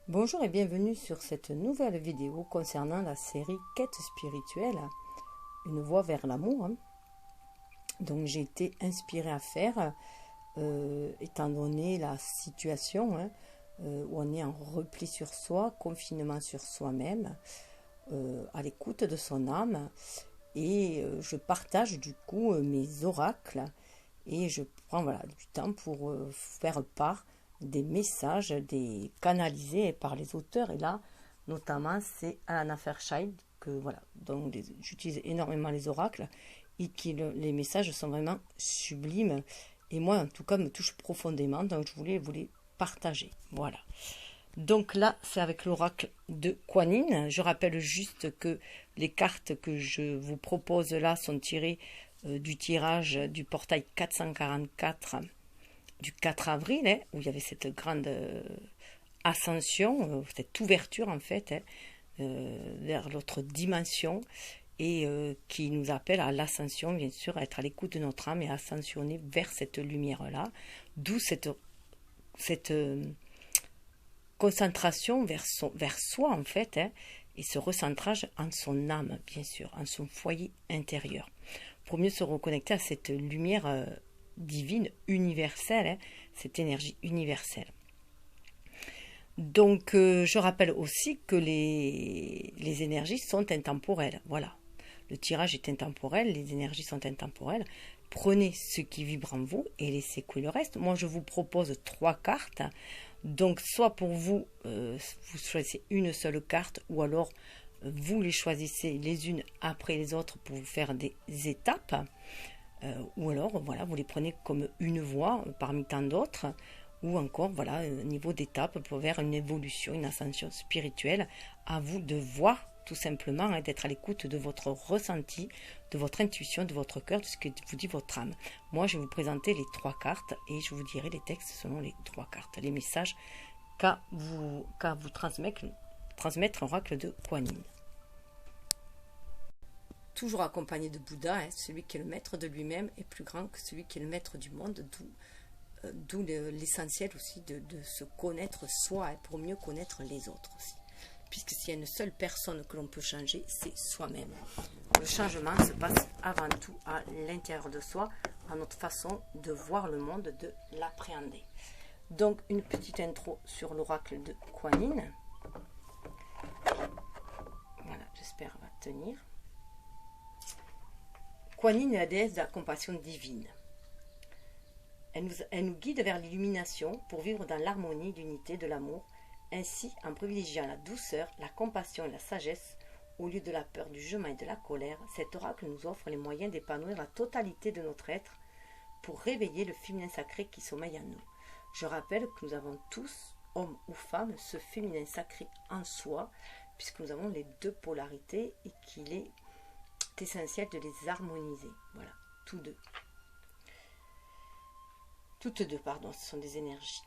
Bonjour et bienvenue sur cette nouvelle vidéo concernant la série Quête spirituelle, une voie vers l'amour. Donc j'ai été inspirée à faire, étant donné la situation où on est en repli sur soi, confinement sur soi-même, à l'écoute de son âme. Et je partage du coup mes oracles et je prends du temps pour faire part des messages, des canalisés par les auteurs. Et là, notamment, c'est Alana Fairchild dont j'utilise énormément les oracles et les messages sont vraiment sublimes. Et moi, en tout cas, me touchent profondément. Donc, je voulais vous les partager. Voilà. Donc là, c'est avec l'oracle de Kuan Yin. Je rappelle juste que les cartes que je vous propose là sont tirées du tirage du portail 444 du 4 avril, où il y avait cette grande ascension, cette ouverture en fait, vers l'autre dimension, et qui nous appelle à l'ascension, bien sûr, à être à l'écoute de notre âme et à ascensionner vers cette lumière-là. D'où cette concentration vers soi, en fait, et ce recentrage en son âme, bien sûr, en son foyer intérieur, pour mieux se reconnecter à cette lumière divine, universelle, cette énergie universelle. Donc, je rappelle aussi que les énergies sont intemporelles. Voilà. Le tirage est intemporel, les énergies sont intemporelles. Prenez ce qui vibre en vous et laissez couler le reste. Moi, je vous propose 3 cartes. Donc, soit pour vous, vous choisissez une seule carte, ou alors vous les choisissez les unes après les autres pour vous faire des étapes. Ou alors, voilà, vous les prenez comme une voie parmi tant d'autres. Ou encore, voilà, un niveau d'étape pour vers une évolution, une ascension spirituelle. À vous de voir, tout simplement, et d'être à l'écoute de votre ressenti, de votre intuition, de votre cœur, de ce que vous dit votre âme. Moi, je vais vous présenter les 3 cartes et je vous dirai les textes selon les 3 cartes, les messages qu'à vous transmettre l'oracle de Kuan Yin. Toujours accompagné de Bouddha, celui qui est le maître de lui-même est plus grand que celui qui est le maître du monde, d'où l'essentiel aussi de se connaître soi pour mieux connaître les autres aussi. Puisque s'il y a une seule personne que l'on peut changer, c'est soi-même. Le changement se passe avant tout à l'intérieur de soi, à notre façon de voir le monde, de l'appréhender. Donc, une petite intro sur l'oracle de Kuan Yin. Voilà, j'espère va tenir. Kuan Yin est la déesse de la compassion divine. Elle nous guide vers l'illumination pour vivre dans l'harmonie, l'unité, de l'amour. Ainsi, en privilégiant la douceur, la compassion et la sagesse, au lieu de la peur, du jugement et de la colère, cet oracle nous offre les moyens d'épanouir la totalité de notre être pour réveiller le féminin sacré qui sommeille en nous. Je rappelle que nous avons tous, hommes ou femmes, ce féminin sacré en soi, puisque nous avons les 2 polarités et qu'il est essentiel de les harmoniser. Voilà, toutes deux, ce sont des énergies.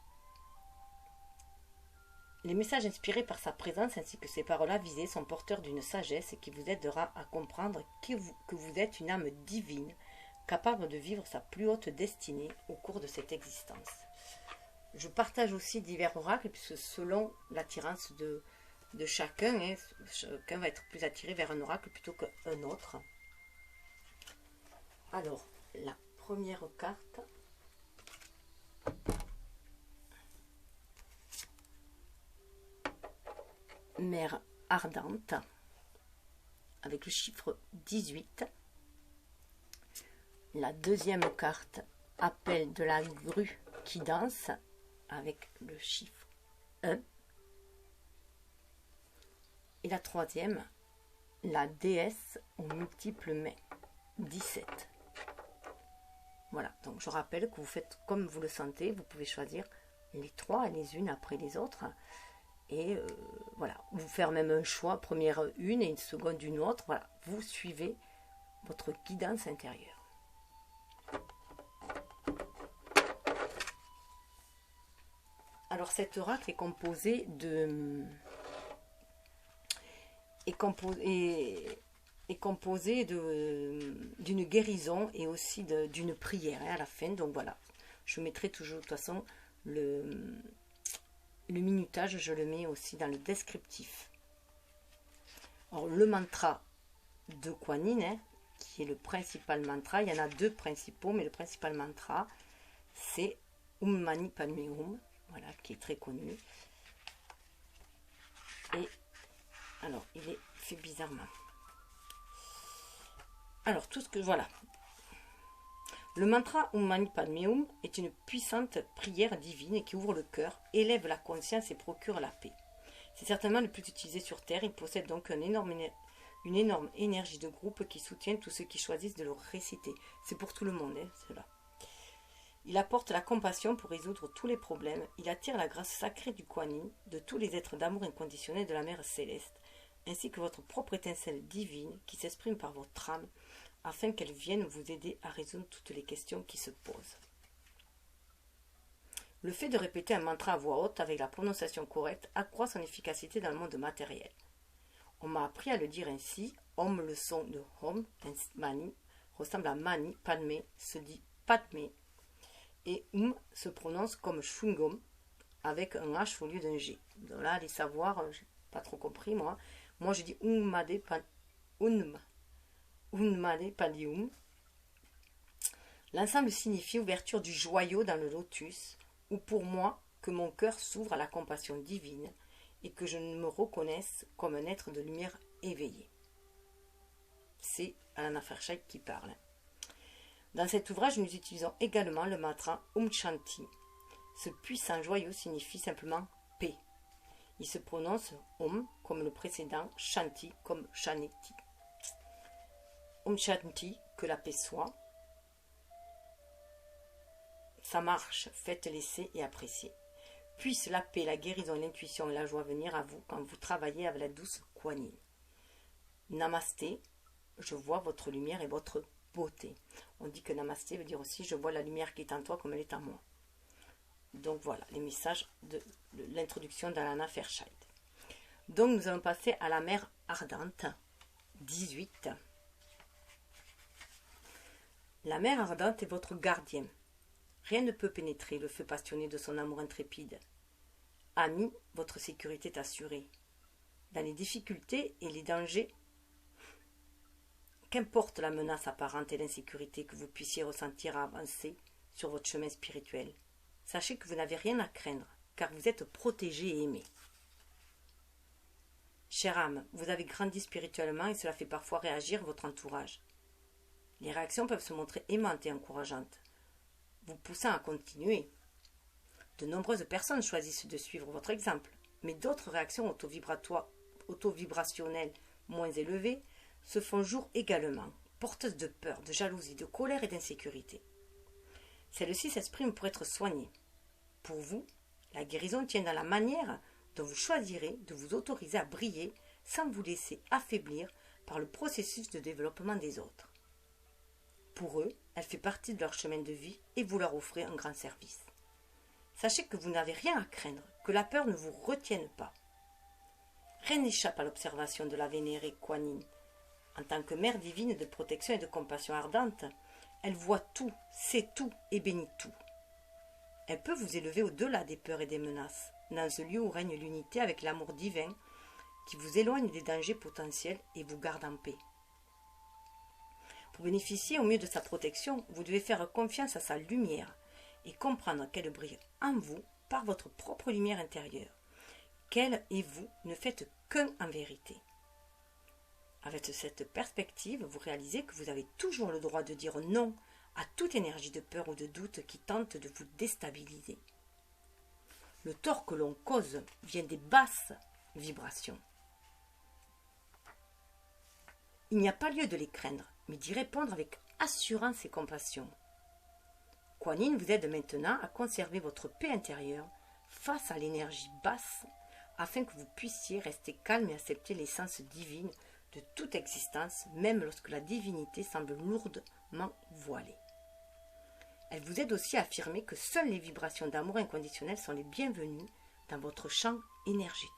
Les messages inspirés par sa présence ainsi que ses paroles avisées sont porteurs d'une sagesse qui vous aidera à comprendre que vous êtes une âme divine, capable de vivre sa plus haute destinée au cours de cette existence. Je partage aussi divers oracles, puisque selon l'attirance de chacun, chacun va être plus attiré vers un oracle plutôt qu'un autre. Alors, la première carte... Mère ardente, avec le chiffre 18. La deuxième carte, appel de la grue qui danse, avec le chiffre 1. Et la troisième, la déesse aux multiples mains, 17. Voilà, donc je rappelle que vous faites comme vous le sentez, vous pouvez choisir les 3 les unes après les autres. Et voilà, vous faire même un choix, première une et une seconde une autre. Voilà, vous suivez votre guidance intérieure. Alors cet oracle est composé d'une guérison et aussi d'une prière à la fin. Donc voilà, je mettrai toujours de toute façon Le minutage, je le mets aussi dans le descriptif. Alors, le mantra de Kuan Yin, hein, qui est le principal mantra, il y en a deux principaux, mais le principal mantra, c'est Om Mani Padme Hum, voilà, qui est très connu. Et alors, il est fait bizarrement. Alors, tout ce que voilà. Le mantra Om Mani Padme Hum est une puissante prière divine qui ouvre le cœur, élève la conscience et procure la paix. C'est certainement le plus utilisé sur Terre. Il possède donc une énorme énergie de groupe qui soutient tous ceux qui choisissent de le réciter. C'est pour tout le monde, hein, cela. Il apporte la compassion pour résoudre tous les problèmes. Il attire la grâce sacrée du Kuan Yin, de tous les êtres d'amour inconditionnel de la Mère Céleste, ainsi que votre propre étincelle divine qui s'exprime par votre âme, afin qu'elle vienne vous aider à résoudre toutes les questions qui se posent. Le fait de répéter un mantra à voix haute avec la prononciation correcte accroît son efficacité dans le monde matériel. On m'a appris à le dire ainsi. Om, le son de Om, Mani, ressemble à Mani, Padme, se dit Padme. Et se prononce comme chewing-gum avec un H au lieu d'un G. Donc là, les savoirs, j'ai pas trop compris moi. Moi, je dis Unmade Padium. L'ensemble signifie ouverture du joyau dans le lotus, ou pour moi, que mon cœur s'ouvre à la compassion divine et que je me reconnaisse comme un être de lumière éveillé. C'est Alana Fairchild qui parle. Dans cet ouvrage, nous utilisons également le mantra Om Shanti. Ce puissant joyau signifie simplement paix. Il se prononce Om comme le précédent, Shanti comme Shanti. Om Shanti, que la paix soit. Ça marche, faites l'essai et appréciez. Puisse la paix, la guérison, l'intuition et la joie venir à vous quand vous travaillez avec la douce Kuan Yin. Namasté, je vois votre lumière et votre beauté. On dit que Namasté veut dire aussi je vois la lumière qui est en toi comme elle est en moi. Donc voilà les messages de l'introduction d'Alana Fairchild. Donc nous allons passer à la mer ardente 18. La mer ardente est votre gardien. Rien ne peut pénétrer le feu passionné de son amour intrépide. Ami, votre sécurité est assurée. Dans les difficultés et les dangers, qu'importe la menace apparente et l'insécurité que vous puissiez ressentir à avancer sur votre chemin spirituel, sachez que vous n'avez rien à craindre, car vous êtes protégé et aimé. Chère âme, vous avez grandi spirituellement et cela fait parfois réagir votre entourage. Les réactions peuvent se montrer aimantes et encourageantes, vous poussant à continuer. De nombreuses personnes choisissent de suivre votre exemple, mais d'autres réactions autovibrationnelles moins élevées se font jour également, porteuses de peur, de jalousie, de colère et d'insécurité. Celles-ci s'expriment pour être soignées. Pour vous, la guérison tient dans la manière dont vous choisirez de vous autoriser à briller sans vous laisser affaiblir par le processus de développement des autres. Pour eux, elle fait partie de leur chemin de vie et vous leur offrez un grand service. Sachez que vous n'avez rien à craindre, que la peur ne vous retienne pas. Rien n'échappe à l'observation de la vénérée Kuan Yin. En tant que mère divine de protection et de compassion ardente, elle voit tout, sait tout et bénit tout. Elle peut vous élever au-delà des peurs et des menaces, dans ce lieu où règne l'unité avec l'amour divin qui vous éloigne des dangers potentiels et vous garde en paix. Pour bénéficier au mieux de sa protection, vous devez faire confiance à sa lumière et comprendre qu'elle brille en vous par votre propre lumière intérieure, qu'elle et vous ne faites qu'un en vérité. Avec cette perspective, vous réalisez que vous avez toujours le droit de dire non à toute énergie de peur ou de doute qui tente de vous déstabiliser. Le tort que l'on cause vient des basses vibrations. Il n'y a pas lieu de les craindre, mais d'y répondre avec assurance et compassion. Kuan Yin vous aide maintenant à conserver votre paix intérieure face à l'énergie basse afin que vous puissiez rester calme et accepter l'essence divine de toute existence, même lorsque la divinité semble lourdement voilée. Elle vous aide aussi à affirmer que seules les vibrations d'amour inconditionnel sont les bienvenues dans votre champ énergétique.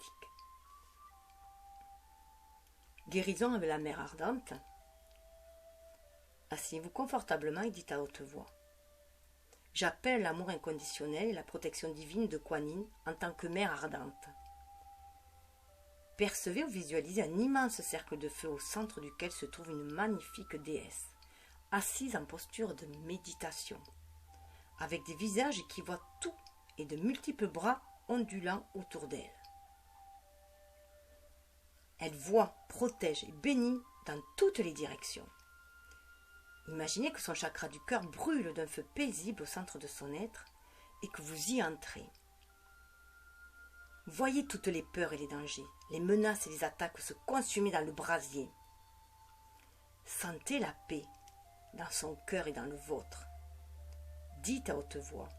Guérison avec la mer ardente. Asseyez-vous confortablement et dites à haute voix. j'appelle l'amour inconditionnel et la protection divine de Kuan Yin en tant que mère ardente. Percevez ou visualisez un immense cercle de feu au centre duquel se trouve une magnifique déesse, assise en posture de méditation, avec des visages qui voient tout et de multiples bras ondulants autour d'elle. Elle voit, protège et bénit dans toutes les directions. Imaginez que son chakra du cœur brûle d'un feu paisible au centre de son être et que vous y entrez. Voyez toutes les peurs et les dangers, les menaces et les attaques se consumer dans le brasier. Sentez la paix dans son cœur et dans le vôtre. Dites à haute voix: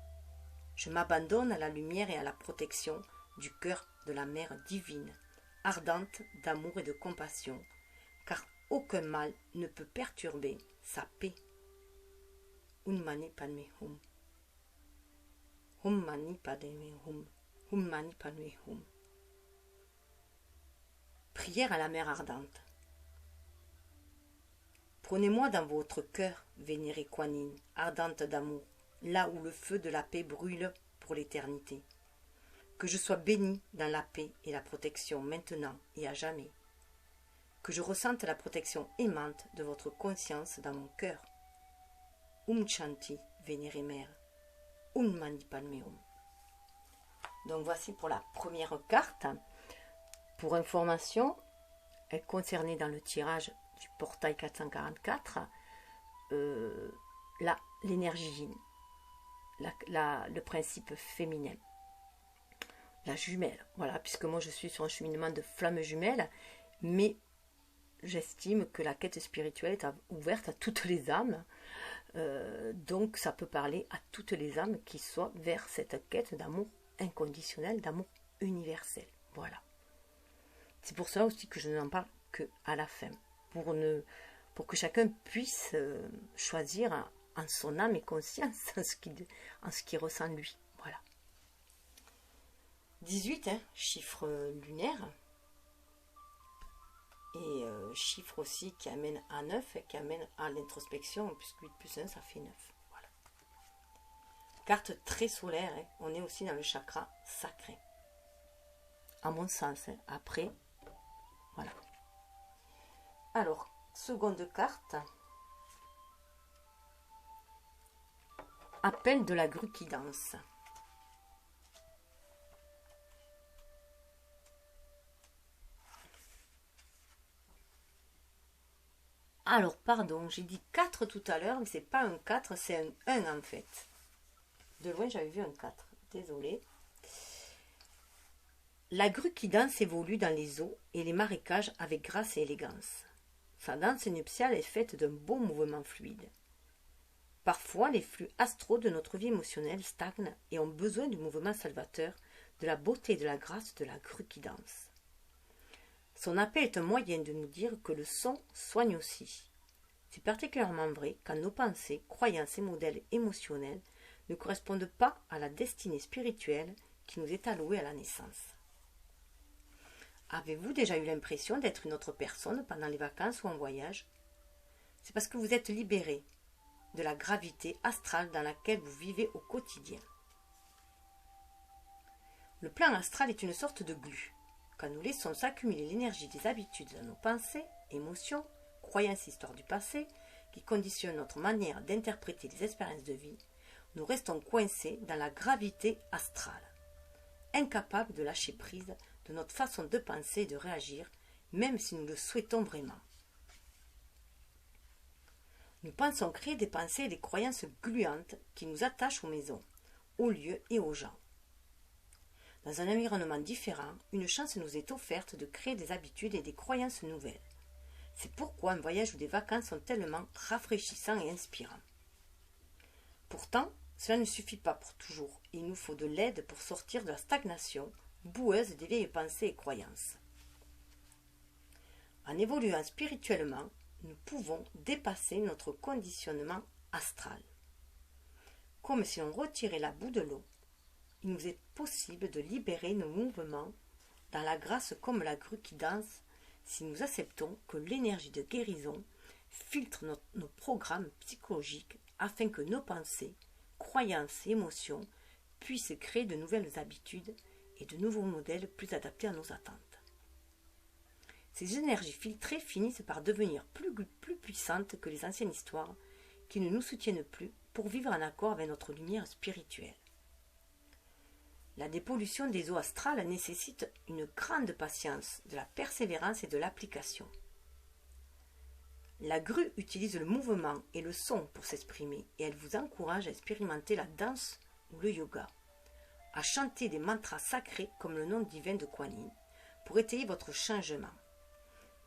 je m'abandonne à la lumière et à la protection du cœur de la Mère divine, ardente d'amour et de compassion, car aucun mal ne peut perturber sa paix. Om Mani Padme Hum. Om Mani Padme Hum. Om Mani Padme Hum. Prière à la Mère ardente. Prenez-moi dans votre cœur, vénérée Kuan Yin, ardente d'amour, là où le feu de la paix brûle pour l'éternité. Que je sois bénie dans la paix et la protection maintenant et à jamais. Que je ressente la protection aimante de votre conscience dans mon cœur. Om Shanti, vénérée Mère. Om Mani Padme Hum. Donc voici pour la première carte. Pour information, elle concernait dans le tirage du portail 444 l'énergie yin, le principe féminin, la jumelle. Voilà, puisque moi je suis sur un cheminement de flamme jumelle, mais j'estime que la quête spirituelle est ouverte à toutes les âmes. Donc ça peut parler à toutes les âmes qui soient vers cette quête d'amour inconditionnel, d'amour universel. Voilà. C'est pour ça aussi que je n'en parle que à la fin, pour que chacun puisse choisir en son âme et conscience en ce qu'il ressent lui. Voilà. 18, chiffre lunaire, et chiffre aussi qui amène à 9 et qui amène à l'introspection, puisque 8 plus 1 ça fait 9. Voilà. Carte très solaire, on est aussi dans le chakra sacré. À mon sens, après, voilà. Alors, seconde carte. Appel de la grue qui danse. Alors, pardon, j'ai dit 4 tout à l'heure, mais c'est pas un 4, c'est un 1 en fait. De loin, j'avais vu un 4. Désolée. La grue qui danse évolue dans les eaux et les marécages avec grâce et élégance. Sa danse nuptiale est faite d'un beau mouvement fluide. Parfois, les flux astraux de notre vie émotionnelle stagnent et ont besoin du mouvement salvateur, de la beauté et de la grâce de la grue qui danse. Son appel est un moyen de nous dire que le son soigne aussi. C'est particulièrement vrai quand nos pensées, croyances et modèles émotionnels ne correspondent pas à la destinée spirituelle qui nous est allouée à la naissance. Avez-vous déjà eu l'impression d'être une autre personne pendant les vacances ou en voyage? C'est parce que vous êtes libéré de la gravité astrale dans laquelle vous vivez au quotidien. Le plan astral est une sorte de glu. Quand nous laissons s'accumuler l'énergie des habitudes dans nos pensées, émotions, croyances, histoires du passé, qui conditionnent notre manière d'interpréter les expériences de vie, nous restons coincés dans la gravité astrale, incapables de lâcher prise de notre façon de penser et de réagir, même si nous le souhaitons vraiment. Nous pensons créer des pensées et des croyances gluantes qui nous attachent aux maisons, aux lieux et aux gens. Dans un environnement différent, une chance nous est offerte de créer des habitudes et des croyances nouvelles. C'est pourquoi un voyage ou des vacances sont tellement rafraîchissants et inspirants. Pourtant, cela ne suffit pas pour toujours et il nous faut de l'aide pour sortir de la stagnation boueuse des vieilles pensées et croyances. En évoluant spirituellement, nous pouvons dépasser notre conditionnement astral. Comme si on retirait la boue de l'eau, il nous est possible de libérer nos mouvements dans la grâce comme la grue qui danse si nous acceptons que l'énergie de guérison filtre nos programmes psychologiques afin que nos pensées, croyances et émotions puissent créer de nouvelles habitudes et de nouveaux modèles plus adaptés à nos attentes. Ces énergies filtrées finissent par devenir plus puissantes que les anciennes histoires qui ne nous soutiennent plus pour vivre en accord avec notre lumière spirituelle. La dépollution des eaux astrales nécessite une grande patience, de la persévérance et de l'application. La grue utilise le mouvement et le son pour s'exprimer et elle vous encourage à expérimenter la danse ou le yoga, à chanter des mantras sacrés comme le nom divin de Kuan Yin pour étayer votre changement.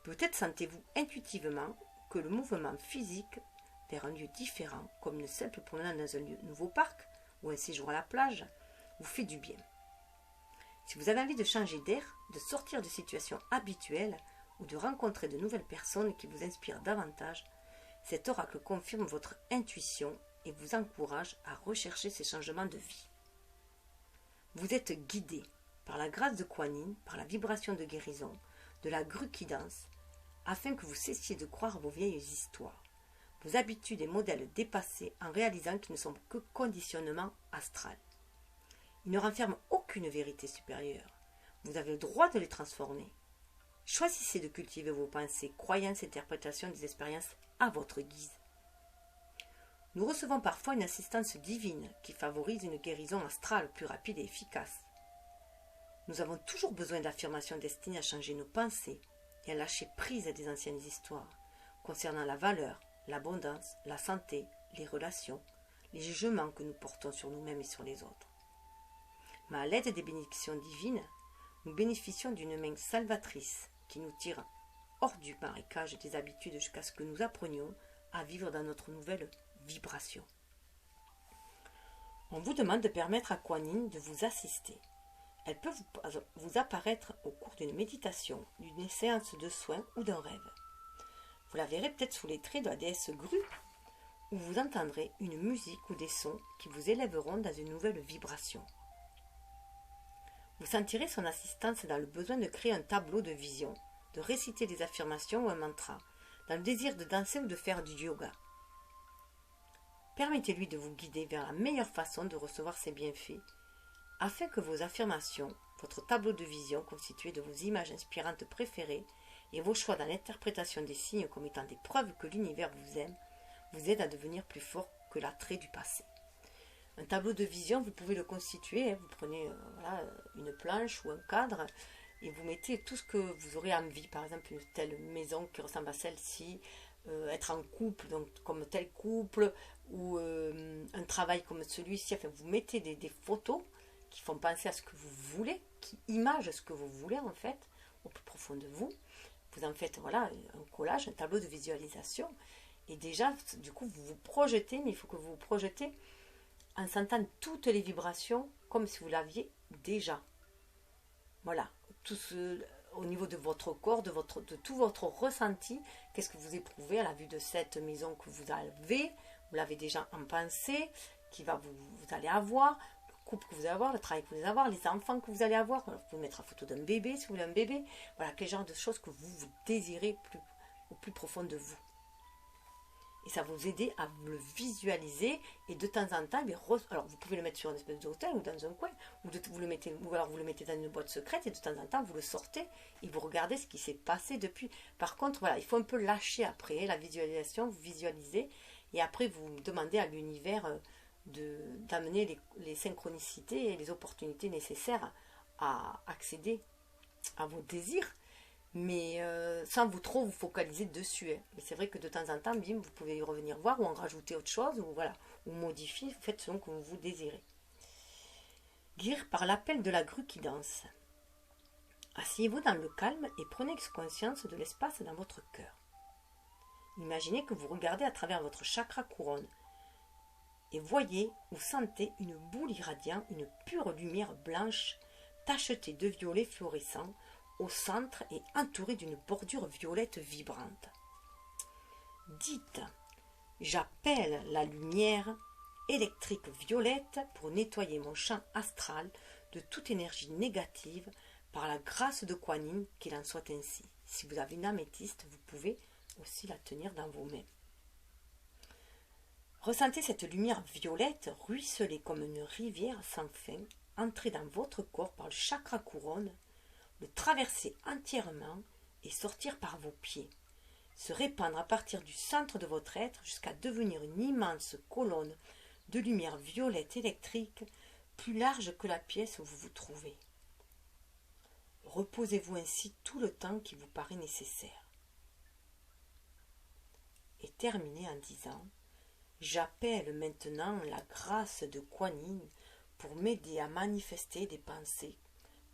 Peut-être sentez-vous intuitivement que le mouvement physique vers un lieu différent, comme une simple promenade dans un nouveau parc ou un séjour à la plage, vous fait du bien. Si vous avez envie de changer d'air, de sortir de situations habituelles ou de rencontrer de nouvelles personnes qui vous inspirent davantage, cet oracle confirme votre intuition et vous encourage à rechercher ces changements de vie. Vous êtes guidé par la grâce de Kuan Yin, par la vibration de guérison, de la grue qui danse, afin que vous cessiez de croire vos vieilles histoires, vos habitudes et modèles dépassés en réalisant qu'ils ne sont que conditionnements astral. Ils ne renferment aucune vérité supérieure. Vous avez le droit de les transformer. Choisissez de cultiver vos pensées, croyances et interprétations des expériences à votre guise. Nous recevons parfois une assistance divine qui favorise une guérison astrale plus rapide et efficace. Nous avons toujours besoin d'affirmations destinées à changer nos pensées et à lâcher prise à des anciennes histoires concernant la valeur, l'abondance, la santé, les relations, les jugements que nous portons sur nous-mêmes et sur les autres. Mais à l'aide des bénédictions divines, nous bénéficions d'une main salvatrice qui nous tire hors du marécage des habitudes jusqu'à ce que nous apprenions à vivre dans notre nouvelle vibration. On vous demande de permettre à Kuan Yin de vous assister. Elle peut vous apparaître au cours d'une méditation, d'une séance de soins ou d'un rêve. Vous la verrez peut-être sous les traits de la déesse grue, où vous entendrez une musique ou des sons qui vous élèveront dans une nouvelle vibration. Vous sentirez son assistance dans le besoin de créer un tableau de vision, de réciter des affirmations ou un mantra, dans le désir de danser ou de faire du yoga. Permettez-lui de vous guider vers la meilleure façon de recevoir ses bienfaits, afin que vos affirmations, votre tableau de vision constitué de vos images inspirantes préférées et vos choix dans l'interprétation des signes comme étant des preuves que l'univers vous aime, vous aident à devenir plus fort que l'attrait du passé. Un tableau de vision, vous pouvez le constituer, vous prenez une planche ou un cadre et vous mettez tout ce que vous aurez envie, par exemple une telle maison qui ressemble à celle-ci, être en couple, donc comme tel couple, ou un travail comme celui-ci, enfin vous mettez des photos qui font penser à ce que vous voulez, qui imagent ce que vous voulez en fait, au plus profond de vous. Vous en faites un collage, un tableau de visualisation, et déjà, du coup, vous vous projetez, mais il faut que vous vous projetez en sentant toutes les vibrations comme si vous l'aviez déjà. Voilà, au niveau de votre corps, de tout votre ressenti, qu'est-ce que vous éprouvez à la vue de cette maison que vous l'avez déjà en pensée, vous allez avoir, le couple que vous allez avoir, le travail que vous allez avoir, les enfants que vous allez avoir. Vous pouvez mettre la photo d'un bébé si vous voulez un bébé. Voilà, quel genre de choses que vous désirez au plus profond de vous. Et ça va vous aider à le visualiser et de temps en temps, alors vous pouvez le mettre sur une espèce d'hôtel ou dans un coin, ou alors vous le mettez dans une boîte secrète et de temps en temps vous le sortez et vous regardez ce qui s'est passé depuis. Par contre, voilà, il faut un peu lâcher après la visualisation, vous visualisez et après vous demandez à l'univers d'amener les synchronicités et les opportunités nécessaires à accéder à vos désirs. Mais sans trop vous focaliser dessus. Hein. Mais c'est vrai que de temps en temps, bim, vous pouvez y revenir voir ou en rajouter autre chose, ou modifier, vous faites selon que vous désirez. Guérir par l'appel de la grue qui danse. Asseyez-vous dans le calme et prenez conscience de l'espace dans votre cœur. Imaginez que vous regardez à travers votre chakra couronne et voyez ou sentez une boule irradiant une pure lumière blanche tachetée de violet fluorescent au centre et entouré d'une bordure violette vibrante. Dites, j'appelle la lumière électrique violette pour nettoyer mon champ astral de toute énergie négative par la grâce de Kuan Yin, qu'il en soit ainsi. Si vous avez une améthyste, vous pouvez aussi la tenir dans vos mains. Ressentez cette lumière violette ruisseler comme une rivière sans fin, entrer dans votre corps par le chakra couronne, le traverser entièrement et sortir par vos pieds, se répandre à partir du centre de votre être jusqu'à devenir une immense colonne de lumière violette électrique plus large que la pièce où vous vous trouvez. Reposez-vous ainsi tout le temps qui vous paraît nécessaire. Et terminez en disant: j'appelle maintenant la grâce de Kuan Yin pour m'aider à manifester des pensées,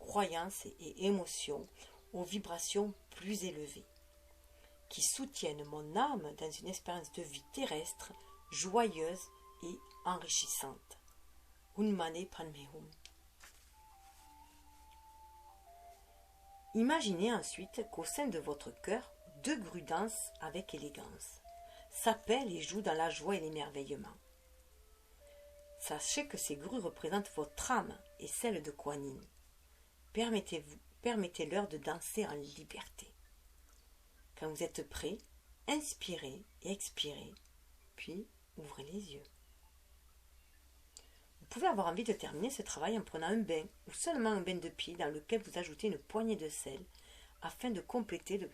croyances et émotions aux vibrations plus élevées, qui soutiennent mon âme dans une expérience de vie terrestre joyeuse et enrichissante. Unmane Padme Hum. Imaginez ensuite qu'au sein de votre cœur, deux grues dansent avec élégance, s'appellent et jouent dans la joie et l'émerveillement. Sachez que ces grues représentent votre âme et celle de Kuan Yin. Permettez-leur de danser en liberté. Quand vous êtes prêt, inspirez et expirez, puis ouvrez les yeux. Vous pouvez avoir envie de terminer ce travail en prenant un bain ou seulement un bain de pied dans lequel vous ajoutez une poignée de sel afin de compléter le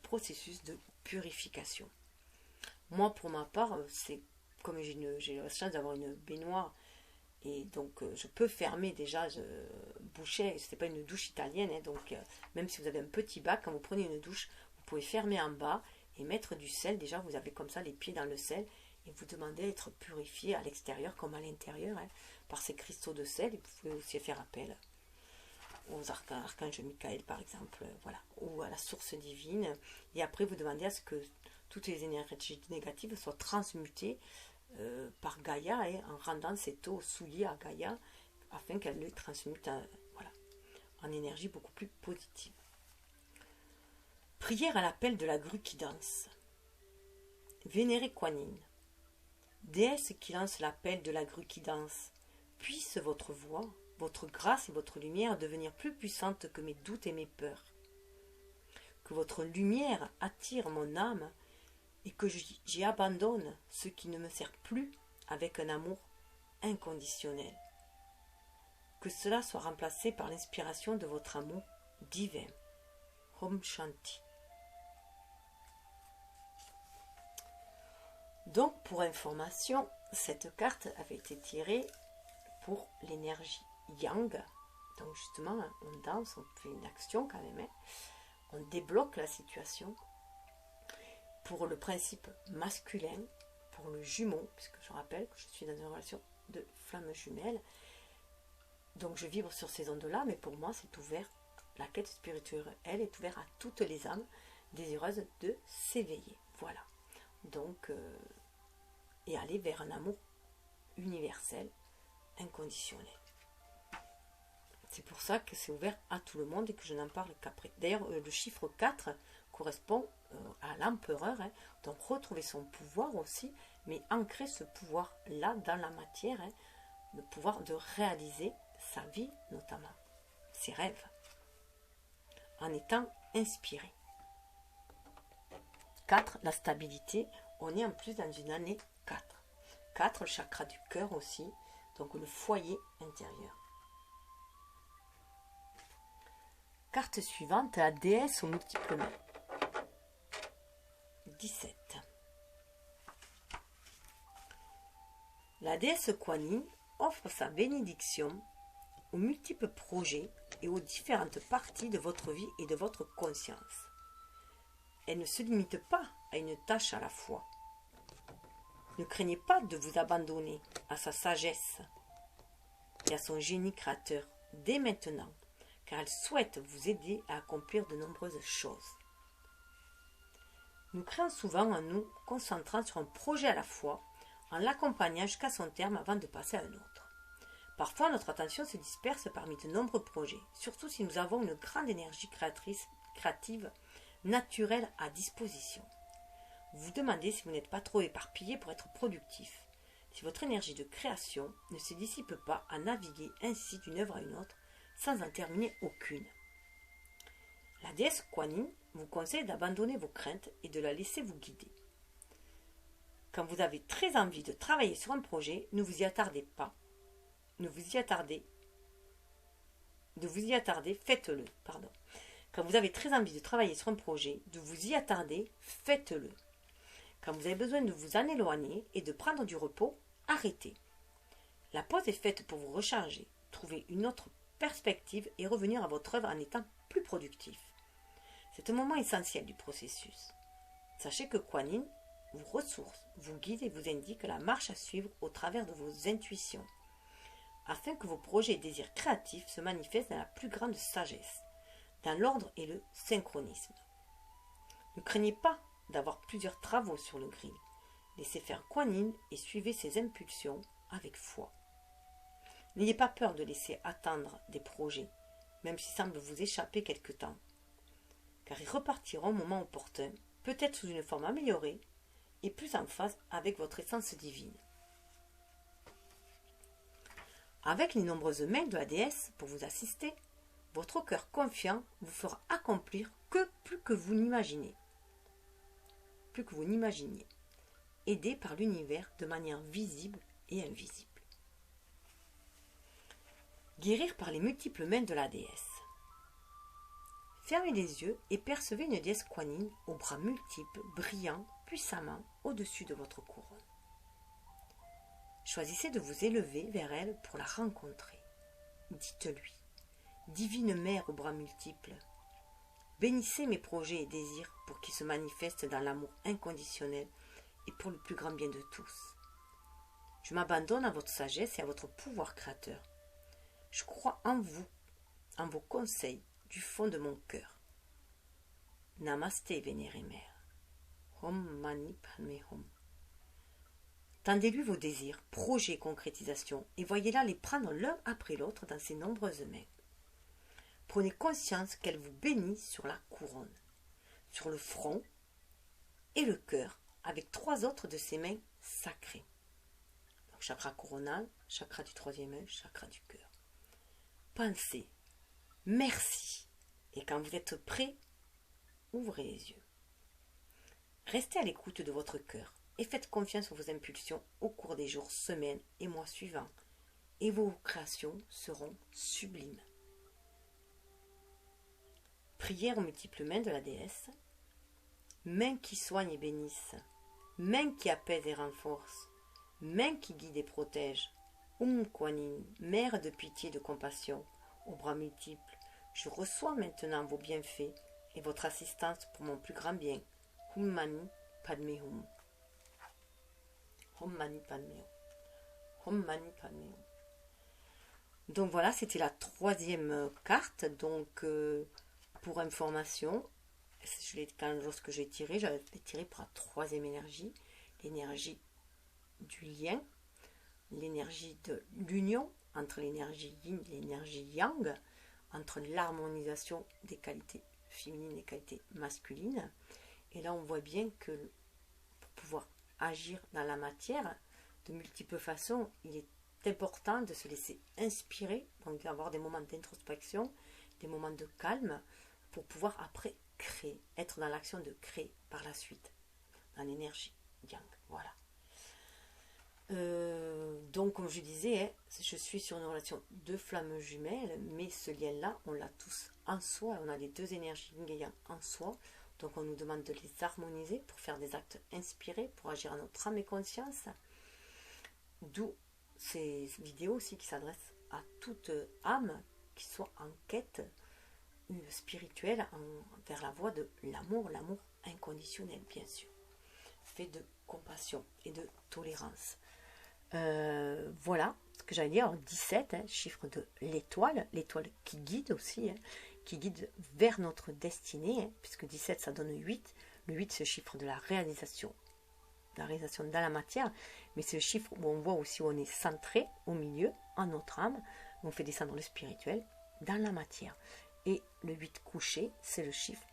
processus de purification. Moi, pour ma part, c'est comme j'ai la chance d'avoir une baignoire et donc je peux fermer déjà, boucher, c'était pas une douche italienne, hein, donc même si vous avez un petit bac, quand vous prenez une douche, vous pouvez fermer en bas et mettre du sel. Déjà, vous avez comme ça les pieds dans le sel et vous demandez à être purifié à l'extérieur comme à l'intérieur, hein, par ces cristaux de sel. Et vous pouvez aussi faire appel aux archanges Michael par exemple, voilà, ou à la source divine. Et après, vous demandez à ce que toutes les énergies négatives soient transmutées par Gaïa, hein, en rendant cette eau souillée à Gaïa afin qu'elle les transmute en énergie beaucoup plus positive. Prière à l'appel de la grue qui danse. Vénérez Kuan Yin, déesse qui lance l'appel de la grue qui danse, puisse votre voix, votre grâce et votre lumière devenir plus puissantes que mes doutes et mes peurs. Que votre lumière attire mon âme et que j'y abandonne ce qui ne me sert plus avec un amour inconditionnel. Que cela soit remplacé par l'inspiration de votre amour divin. Om Shanti. Donc, pour information, cette carte avait été tirée pour l'énergie Yang. Donc, justement, on danse, on fait une action quand même, hein. On débloque la situation. Pour le principe masculin, pour le jumeau, puisque je rappelle que je suis dans une relation de flamme jumelle, donc je vibre sur ces ondes-là, mais pour moi c'est ouvert, la quête spirituelle, elle est ouverte à toutes les âmes désireuses de s'éveiller, voilà, donc, et aller vers un amour universel, inconditionnel. C'est pour ça que c'est ouvert à tout le monde et que je n'en parle qu'après. D'ailleurs, le chiffre 4 correspond à l'empereur, hein, donc retrouver son pouvoir aussi, mais ancrer ce pouvoir-là dans la matière, hein, le pouvoir de réaliser sa vie, notamment ses rêves, en étant inspiré. 4, la stabilité, on est en plus dans une année 4. 4, le chakra du cœur aussi, donc le foyer intérieur. Carte suivante, la déesse aux multiples mains. 17. La déesse Kuan Yin offre sa bénédiction aux multiples projets et aux différentes parties de votre vie et de votre conscience. Elle ne se limite pas à une tâche à la fois. Ne craignez pas de vous abandonner à sa sagesse et à son génie créateur dès maintenant, car elle souhaite vous aider à accomplir de nombreuses choses. Nous créons souvent en nous concentrant sur un projet à la fois, en l'accompagnant jusqu'à son terme avant de passer à un autre. Parfois, notre attention se disperse parmi de nombreux projets, surtout si nous avons une grande énergie créative, naturelle à disposition. Vous vous demandez si vous n'êtes pas trop éparpillé pour être productif, si votre énergie de création ne se dissipe pas à naviguer ainsi d'une œuvre à une autre, sans en terminer aucune. La déesse Kuan Yin vous conseille d'abandonner vos craintes et de la laisser vous guider. Quand vous avez très envie de travailler sur un projet, ne vous y attardez pas. Ne vous y attardez. De vous y attarder, faites-le. Pardon. Quand vous avez très envie de travailler sur un projet, de vous y attarder, faites-le. Quand vous avez besoin de vous en éloigner et de prendre du repos, arrêtez. La pause est faite pour vous recharger, trouver une autre perspective et revenir à votre œuvre en étant plus productif. C'est un moment essentiel du processus. Sachez que Kuan Yin vous ressource, vous guide et vous indique la marche à suivre au travers de vos intuitions, afin que vos projets et désirs créatifs se manifestent dans la plus grande sagesse, dans l'ordre et le synchronisme. Ne craignez pas d'avoir plusieurs travaux sur le grill. Laissez faire Kuan Yin et suivez ses impulsions avec foi. N'ayez pas peur de laisser attendre des projets, même s'ils semblent vous échapper quelque temps, car ils repartiront au moment opportun, peut-être sous une forme améliorée et plus en phase avec votre essence divine. Avec les nombreuses mains de la déesse pour vous assister, votre cœur confiant vous fera accomplir plus que vous n'imaginiez, aidé par l'univers de manière visible et invisible. Guérir par les multiples mains de la déesse. Fermez les yeux et percevez une déesse Kuan Yin aux bras multiples, brillant puissamment au-dessus de votre couronne. Choisissez de vous élever vers elle pour la rencontrer. Dites-lui, divine mère aux bras multiples, bénissez mes projets et désirs pour qu'ils se manifestent dans l'amour inconditionnel et pour le plus grand bien de tous. Je m'abandonne à votre sagesse et à votre pouvoir créateur. Je crois en vous, en vos conseils, du fond de mon cœur. Namasté, vénérée mère. Om Mani Padme Hum. Tendez-lui vos désirs, projets et concrétisations, et voyez-la les prendre l'un après l'autre dans ses nombreuses mains. Prenez conscience qu'elle vous bénit sur la couronne, sur le front et le cœur, avec 3 autres de ses mains sacrées. Donc, chakra coronal, chakra du 3e œil, chakra du cœur. Pensez, merci, et quand vous êtes prêt, ouvrez les yeux. Restez à l'écoute de votre cœur et faites confiance aux vos impulsions au cours des jours, semaines et mois suivants, et vos créations seront sublimes. Prière aux multiples mains de la déesse. Mains qui soignent et bénissent, mains qui apaisent et renforcent, mains qui guident et protègent. Kuan Yin, mère de pitié et de compassion, aux bras multiples, je reçois maintenant vos bienfaits et votre assistance pour mon plus grand bien. Om Mani Padme Hum. Om Mani Padme Hum. Om Mani Padme Hum. Donc voilà, c'était la 3e carte. Donc pour information, lorsque j'ai tiré, j'avais tiré pour la 3e énergie, l'énergie du lien, l'énergie de l'union entre l'énergie yin et l'énergie yang, entre l'harmonisation des qualités féminines et des qualités masculines. Et là, on voit bien que pour pouvoir agir dans la matière de multiples façons, il est important de se laisser inspirer, donc d'avoir des moments d'introspection, des moments de calme, pour pouvoir après créer, être dans l'action de créer par la suite, dans l'énergie yang. Voilà. Donc, comme je disais, je suis sur une relation de flammes jumelles, mais ce lien-là, on l'a tous en soi. On a les 2 énergies yin et yang en soi. Donc, on nous demande de les harmoniser pour faire des actes inspirés, pour agir à notre âme et conscience. D'où ces vidéos aussi qui s'adressent à toute âme qui soit en quête spirituelle vers la voie de l'amour inconditionnel, bien sûr, fait de compassion et de tolérance. Voilà ce que j'allais dire. Alors, 17, chiffre de l'étoile qui guide aussi, qui guide vers notre destinée, puisque 17 ça donne 8. Le 8 c'est le chiffre de la réalisation dans la matière, mais c'est le chiffre où on voit aussi où on est centré au milieu, en notre âme, où on fait descendre le spirituel dans la matière. Et le 8 couché, c'est le chiffre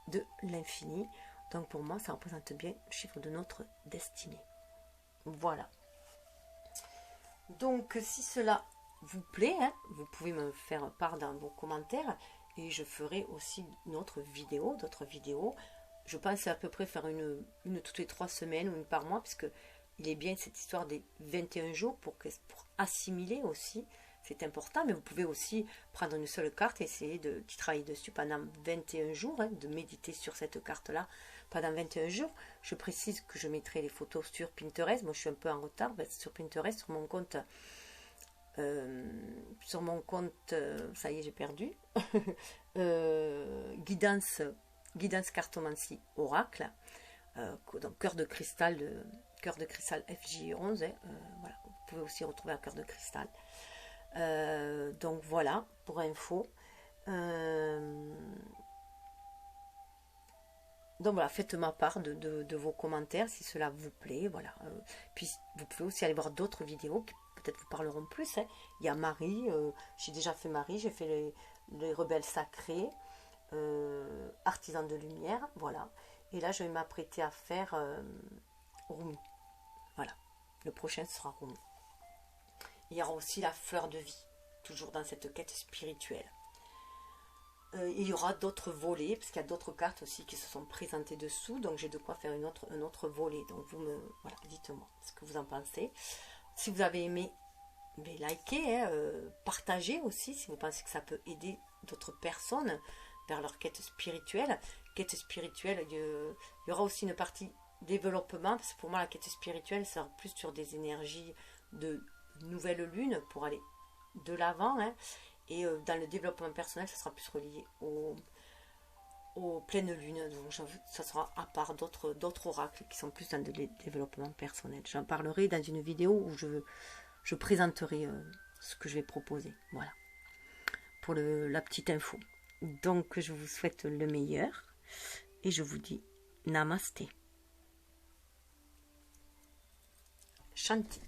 de l'infini. Donc pour moi, ça représente bien le chiffre de notre destinée. Voilà. Donc si cela vous plaît, vous pouvez me faire part dans vos commentaires et je ferai aussi d'autres vidéos je pense à peu près faire une toutes les 3 semaines ou une par mois, puisque il est bien cette histoire des 21 jours pour assimiler aussi. C'est important, mais vous pouvez aussi prendre une seule carte et essayer d'y travailler dessus pendant 21 jours, hein, de méditer sur cette carte-là pendant 21 jours. Je précise que je mettrai les photos sur Pinterest. Moi, je suis un peu en retard sur Pinterest, sur mon compte. Ça y est, j'ai perdu. Guidance cartomancie oracle. Donc cœur de cristal FJ11. Hein, voilà, vous pouvez aussi retrouver un cœur de cristal. Donc voilà pour info. Donc voilà, faites-moi part de vos commentaires si cela vous plaît. Voilà. Puis vous pouvez aussi aller voir d'autres vidéos qui peut-être vous parleront plus. Hein. Il y a Marie, j'ai déjà fait Marie, j'ai fait les rebelles sacrés, artisans de lumière, voilà. Et là, je vais m'apprêter à faire Rumi. Voilà, le prochain sera Rumi. Il y aura aussi la fleur de vie, toujours dans cette quête spirituelle. Il y aura d'autres volets, parce qu'il y a d'autres cartes aussi qui se sont présentées dessous, donc j'ai de quoi faire un autre volet. Donc voilà, dites-moi ce que vous en pensez. Si vous avez aimé, likez, hein, partagez aussi si vous pensez que ça peut aider d'autres personnes vers leur quête spirituelle. Quête spirituelle, il y aura aussi une partie développement, parce que pour moi la quête spirituelle, ça sera plus sur des énergies de nouvelle lune pour aller de l'avant, hein. Et dans le développement personnel, ça sera plus relié aux pleines lunes. Donc ça sera à part d'autres oracles qui sont plus dans le développement personnel. J'en parlerai dans une vidéo où je présenterai ce que je vais proposer. Voilà, pour la petite info. Donc je vous souhaite le meilleur et je vous dis Namasté. Shanti.